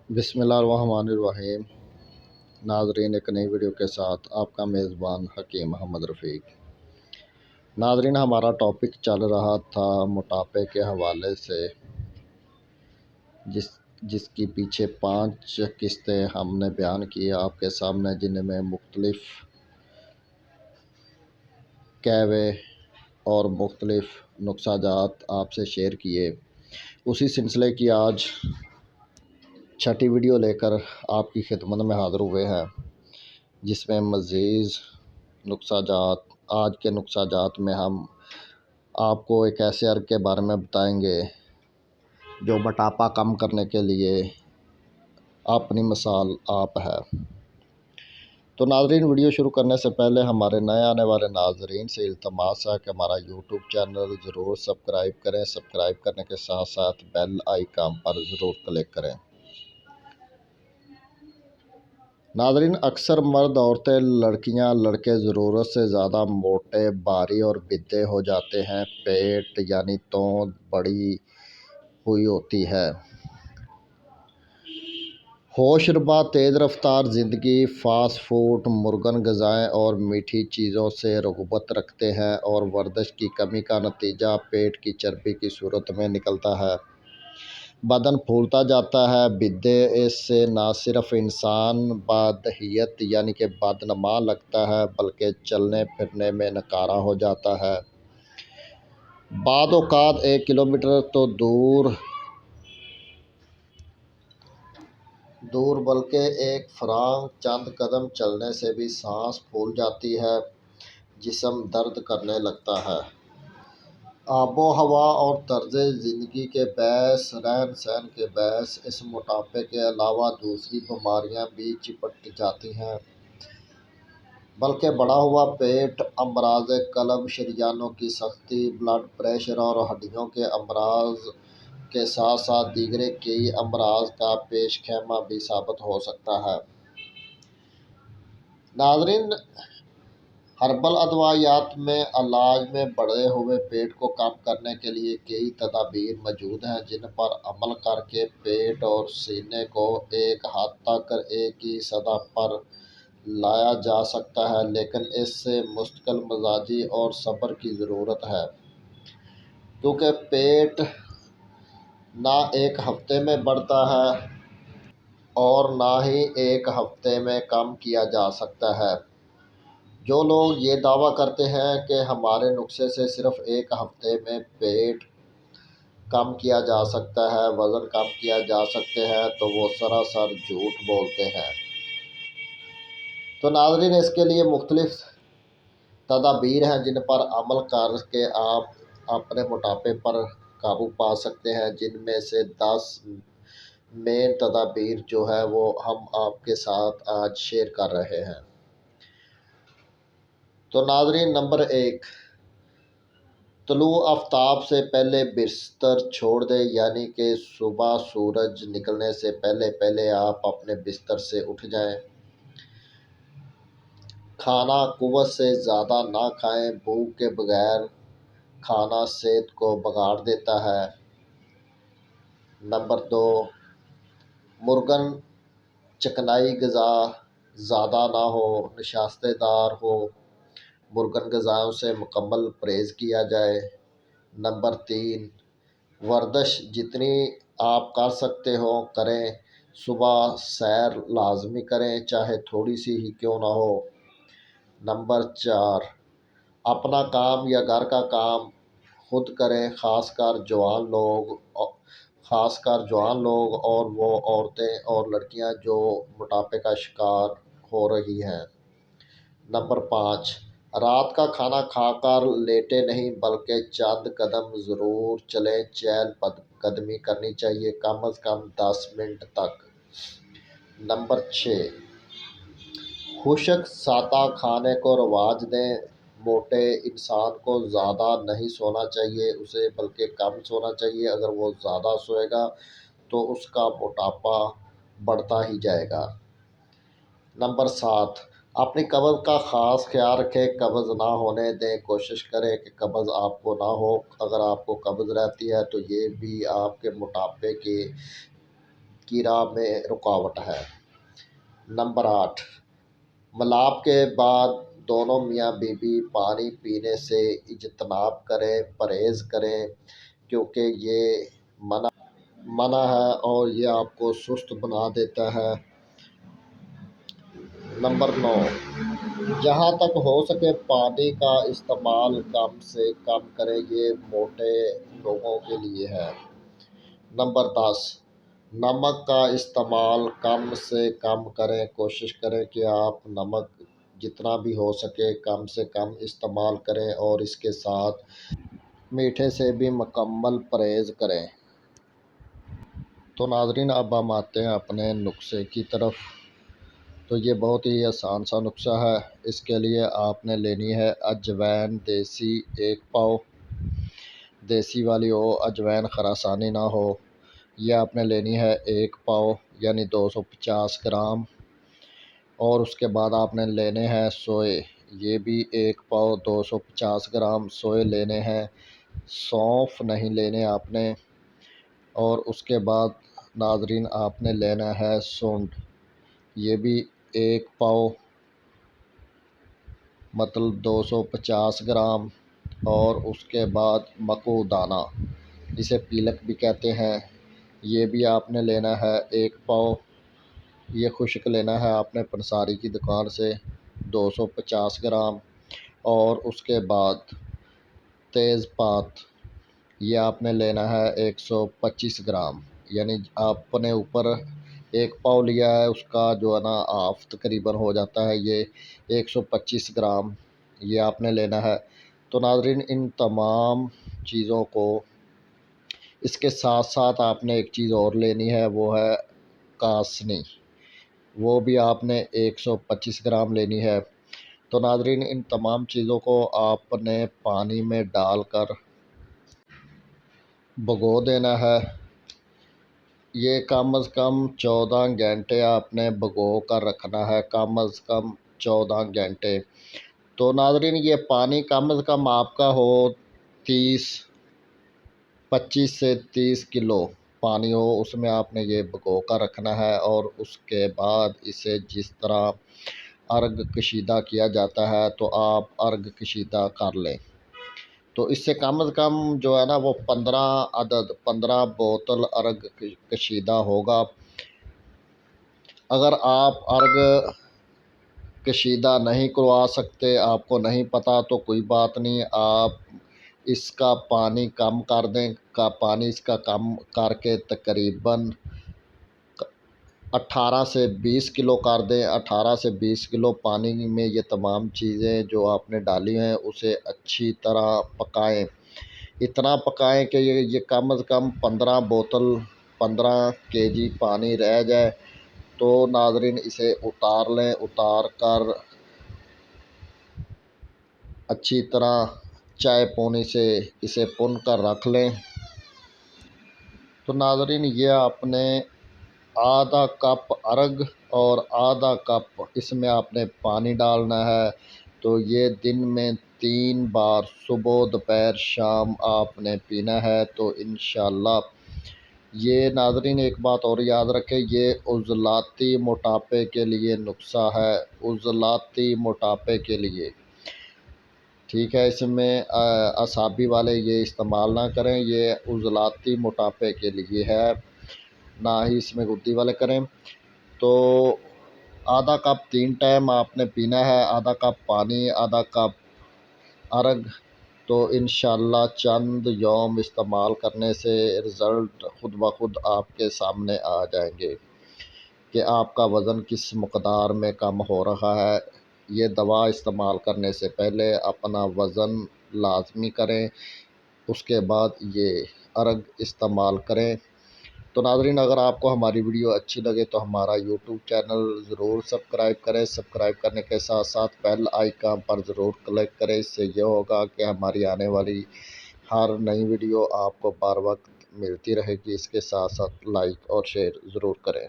بسم اللہ الرحمن الرحیم۔ ناظرین، ایک نئی ویڈیو کے ساتھ آپ کا میزبان حکیم محمد رفیق۔ ناظرین، ہمارا ٹاپک چل رہا تھا موٹاپے کے حوالے سے، جس کی پیچھے 5 قسطیں ہم نے بیان کی آپ کے سامنے، جن میں مختلف کہوے اور مختلف نقصہ جات آپ سے شیئر کیے۔ اسی سلسلے کی آج چھٹی ویڈیو لے کر آپ کی خدمت میں حاضر ہوئے ہیں، جس میں مزید نقصہ جات، آج کے نقصہ جات میں ہم آپ کو ایک ایسے عرق کے بارے میں بتائیں گے جو موٹاپا کم کرنے کے لیے اپنی مثال آپ ہے۔ تو ناظرین، ویڈیو شروع کرنے سے پہلے ہمارے نئے آنے والے ناظرین سے التماس ہے کہ ہمارا یوٹیوب چینل ضرور سبسکرائب کریں۔ سبسکرائب کرنے کے ساتھ ساتھ بیل آئیکن پر ضرور کلک کریں۔ ناظرین، اکثر مرد، عورتیں، لڑکیاں، لڑکے ضرورت سے زیادہ موٹے، بھاری اور بھدے ہو جاتے ہیں۔ پیٹ یعنی توند بڑھی ہوئی ہوتی ہے۔ ہوش ربا تیز رفتار زندگی، فاسٹ فوڈ، مرغن غذائیں اور میٹھی چیزوں سے رغبت رکھتے ہیں، اور ورزش کی کمی کا نتیجہ پیٹ کی چربی کی صورت میں نکلتا ہے۔ بدن پھولتا جاتا ہے۔ بھدے اس سے نہ صرف انسان بدحیت یعنی کہ بدنما لگتا ہے، بلکہ چلنے پھرنے میں ناکارہ ہو جاتا ہے۔ بعض اوقات 1 کلومیٹر تو دور بلکہ ایک فرانگ چند قدم چلنے سے بھی سانس پھول جاتی ہے، جسم درد کرنے لگتا ہے۔ آب و ہوا اور طرز زندگی کے باعث، رہن سہن کے باعث اس موٹاپے کے علاوہ دوسری بیماریاں بھی چپٹ جاتی ہیں، بلکہ بڑھا ہوا پیٹ، امراض قلب، شریانوں کی سختی، بلڈ پریشر اور ہڈیوں کے امراض کے ساتھ ساتھ دیگر کئی امراض کا پیش خیمہ بھی ثابت ہو سکتا ہے۔ ناظرین، ہربل ادویات میں علاج میں بڑھے ہوئے پیٹ کو کم کرنے کے لیے کئی تدابیر موجود ہیں، جن پر عمل کر کے پیٹ اور سینے کو ایک حد تک ایک ہی سطح پر لایا جا سکتا ہے، لیکن اس سے مستقل مزاجی اور صبر کی ضرورت ہے، کیونکہ پیٹ نہ ایک ہفتے میں بڑھتا ہے اور نہ ہی ایک ہفتے میں کم کیا جا سکتا ہے۔ جو لوگ یہ دعویٰ کرتے ہیں کہ ہمارے نسخے سے صرف 1 ہفتے میں پیٹ کم کیا جا سکتا ہے، وزن کم کیا جا سکتے ہیں، تو وہ سراسر جھوٹ بولتے ہیں۔ تو ناظرین، اس کے لیے مختلف تدابیر ہیں جن پر عمل کر کے آپ اپنے موٹاپے پر قابو پا سکتے ہیں، جن میں سے 10 مین تدابیر جو ہے وہ ہم آپ کے ساتھ آج شیئر کر رہے ہیں۔ تو ناظرین، نمبر 1، طلوع آفتاب سے پہلے بستر چھوڑ دیں، یعنی کہ صبح سورج نکلنے سے پہلے آپ اپنے بستر سے اٹھ جائیں۔ کھانا قوت سے زیادہ نہ کھائیں، بھوک کے بغیر کھانا صحت کو بگاڑ دیتا ہے۔ نمبر 2، مرغن چکنائی غذا زیادہ نہ ہو، نشاستہ دار ہو، مرغن غذاؤں سے مکمل پرہیز کیا جائے۔ نمبر 3، ورزش جتنی آپ کر سکتے ہو کریں، صبح سیر لازمی کریں، چاہے تھوڑی سی ہی کیوں نہ ہو۔ نمبر 4، اپنا کام یا گھر کا کام خود کریں، خاص کر جوان لوگ اور وہ عورتیں اور لڑکیاں جو موٹاپے کا شکار ہو رہی ہیں۔ نمبر 5، رات کا کھانا کھا کر لیٹے نہیں، بلکہ چند قدم ضرور چلیں، چہل قدمی کرنی چاہیے، کم از کم 10 منٹ تک۔ نمبر 6، خشک سادہ کھانے کو رواج دیں۔ موٹے انسان کو زیادہ نہیں سونا چاہیے اسے، بلکہ کم سونا چاہیے۔ اگر وہ زیادہ سوئے گا تو اس کا موٹاپا بڑھتا ہی جائے گا۔ نمبر 7، اپنی قبض کا خاص خیال رکھیں، قبض نہ ہونے دیں، کوشش کریں کہ قبض آپ کو نہ ہو۔ اگر آپ کو قبض رہتی ہے تو یہ بھی آپ کے موٹاپے کی کی راہ میں رکاوٹ ہے۔ نمبر 8، ملاپ کے بعد دونوں میاں بیوی پانی پینے سے اجتناب کریں، پرہیز کریں، کیونکہ یہ منع ہے اور یہ آپ کو سست بنا دیتا ہے۔ نمبر 9، جہاں تک ہو سکے پانی کا استعمال کم سے کم کریں، یہ موٹے لوگوں کے لیے ہے۔ نمبر 10، نمک کا استعمال کم سے کم کریں، کوشش کریں کہ آپ نمک جتنا بھی ہو سکے کم سے کم استعمال کریں اور اس کے ساتھ میٹھے سے بھی مکمل پرہیز کریں۔ تو ناظرین، اب ہم آتے ہیں اپنے نسخے کی طرف۔ تو یہ بہت ہی آسان سا نسخہ ہے۔ اس کے لیے آپ نے لینی ہے اجوائن دیسی 1 پاؤ، دیسی والی ہو، اجوائن خراسانی نہ ہو۔ یہ آپ نے لینی ہے 1 پاؤ یعنی 250 گرام۔ اور اس کے بعد آپ نے لینے ہیں سوئے، یہ بھی 1 پاؤ 250 گرام سوئے لینے ہیں۔ سونف نہیں لینے آپ نے۔ اور اس کے بعد ناظرین آپ نے لینا ہے سونڈ، یہ بھی 1 پاؤ مطلب 250 گرام۔ اور اس کے بعد مکو دانہ، اسے پیلک بھی کہتے ہیں، یہ بھی آپ نے لینا ہے 1 پاؤ۔ یہ خشک لینا ہے آپ نے پنساری کی دکان سے 250 گرام۔ اور اس کے بعد تیز پات، یہ آپ نے لینا ہے 125 گرام، یعنی آپ نے اوپر 1 پاؤ لیا ہے، اس کا جو ہے نا آف تقریباً ہو جاتا ہے یہ 125 گرام، یہ آپ نے لینا ہے۔ تو ناظرین، ان تمام چیزوں کو اس کے ساتھ ساتھ آپ نے ایک چیز اور لینی ہے، وہ ہے کاسنی، وہ بھی آپ نے 125 گرام لینی ہے۔ تو ناظرین، ان تمام چیزوں کو آپ نے پانی میں ڈال کر بھگو دینا ہے۔ یہ کم از کم 14 گھنٹے آپ نے بھگو کر رکھنا ہے، کم از کم 14 گھنٹے۔ تو ناظرین، یہ پانی کم از کم آپ کا ہو 25 سے 30 کلو پانی ہو، اس میں آپ نے یہ بھگو کر رکھنا ہے۔ اور اس کے بعد اسے جس طرح ارگ کشیدہ کیا جاتا ہے تو آپ ارگ کشیدہ کر لیں۔ تو اس سے کم از کم جو ہے نا وہ 15 بوتل ارگ کشیدہ ہوگا۔ اگر آپ ارگ کشیدہ نہیں کروا سکتے، آپ کو نہیں پتہ، تو کوئی بات نہیں، آپ اس کا پانی کم کر دیں، پانی اس کا کم کر کے تقریباً 18 سے 20 کلو کر دیں۔ 18 سے 20 کلو پانی میں یہ تمام چیزیں جو آپ نے ڈالی ہیں اسے اچھی طرح پکائیں، اتنا پکائیں کہ یہ کم از کم 15 kg پانی رہ جائے۔ تو ناظرین، اسے اتار لیں، اتار کر اچھی طرح چائے پونی سے اسے پن کر رکھ لیں۔ تو ناظرین، یہ آپ نے آدھا کپ ارگ اور آدھا کپ اس میں آپ نے پانی ڈالنا ہے۔ تو یہ دن میں 3 بار صبح، دوپہر، شام آپ نے پینا ہے۔ تو انشاءاللہ یہ ناظرین ایک بات اور یاد رکھیں، یہ عضلاتی موٹاپے کے لیے نسخہ ہے، عضلاتی موٹاپے کے لیے، ٹھیک ہے۔ اس میں اعصابی والے یہ استعمال نہ کریں، یہ عضلاتی موٹاپے کے لیے ہے، نہ ہی اس میں گدی والے کریں۔ تو آدھا کپ 3 ٹائم آپ نے پینا ہے، آدھا کپ پانی، آدھا کپ ارگ۔ تو انشاءاللہ چند یوم استعمال کرنے سے رزلٹ خود بخود آپ کے سامنے آ جائیں گے کہ آپ کا وزن کس مقدار میں کم ہو رہا ہے۔ یہ دوا استعمال کرنے سے پہلے اپنا وزن لازمی کریں، اس کے بعد یہ ارگ استعمال کریں۔ تو ناظرین، اگر آپ کو ہماری ویڈیو اچھی لگے تو ہمارا یوٹیوب چینل ضرور سبسکرائب کریں۔ سبسکرائب کرنے کے ساتھ ساتھ بیل آئیکن پر ضرور کلک کریں، اس سے یہ ہوگا کہ ہماری آنے والی ہر نئی ویڈیو آپ کو بر وقت ملتی رہے گی۔ اس کے ساتھ ساتھ لائک اور شیئر ضرور کریں۔